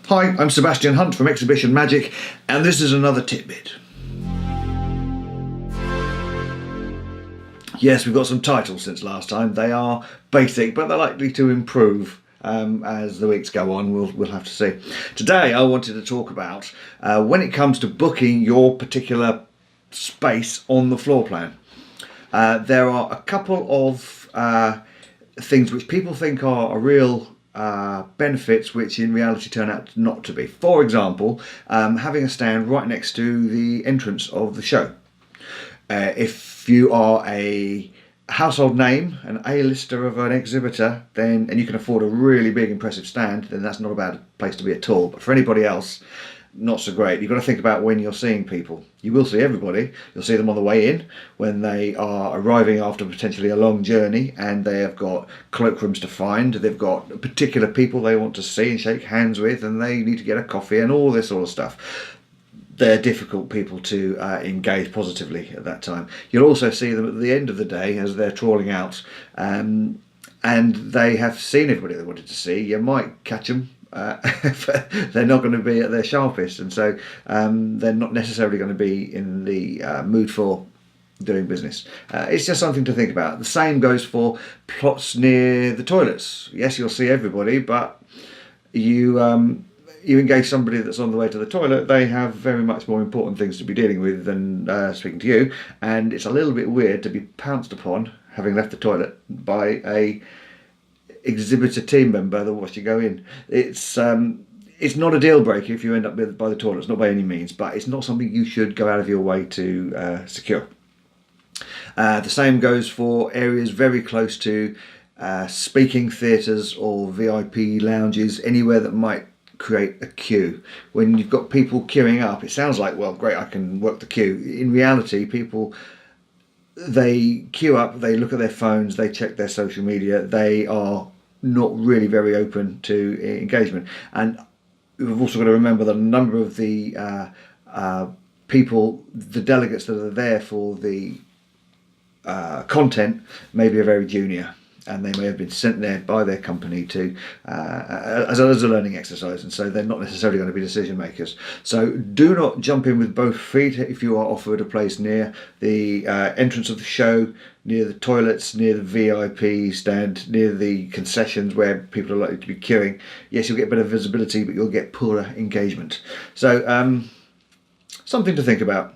Hi, I'm Sebastian Hunt from Exhibition Magic, and this is another tidbit. Yes, we've got some titles since last time. They are basic, but they're likely to improve as the weeks go on. We'll have to see. Today I wanted to talk about when it comes to booking your particular space on the floor plan. There are a couple of things which people think are real benefits which in reality turn out not to be. For example, having a stand right next to the entrance of the show. If you are a household name, an A-lister of an exhibitor, then and you can afford a really big impressive stand, then that's not a bad place to be at all. But for anybody else, not so great. You've got to think about when you're seeing people. You will see everybody. You'll see them on the way in when they are arriving after potentially a long journey and they have got cloakrooms to find. They've got particular people they want to see and shake hands with, and they need to get a coffee and all this sort of stuff. They're difficult people to engage positively at that time. You'll also see them at the end of the day as they're trawling out, and they have seen everybody they wanted to see. You might catch them. They're not going to be at their sharpest, and so they're not necessarily going to be in the mood for doing business. It's just something to think about. The same goes for plots near the toilets. Yes, you'll see everybody, but you engage somebody that's on the way to the toilet, they have very much more important things to be dealing with than speaking to you, and it's a little bit weird to be pounced upon having left the toilet by a exhibitor team member that watched you go in. It's not a deal breaker if you end up by the toilets, not by any means, but it's not something you should go out of your way to secure. The same goes for areas very close to speaking theatres or VIP lounges, anywhere that might create a queue. When you've got people queuing up, it sounds like, well, great, I can work the queue. In reality, people, they queue up, they look at their phones, they check their social media, they are not really very open to engagement. And we've also got to remember that a number of the people, the delegates that are there for the content, maybe are very junior, and they may have been sent there by their company to as a learning exercise, and so they're not necessarily going to be decision makers. So do not jump in with both feet if you are offered a place near the entrance of the show, near the toilets, near the VIP stand, near the concessions where people are likely to be queuing. Yes, you'll get better visibility, but you'll get poorer engagement. So something to think about.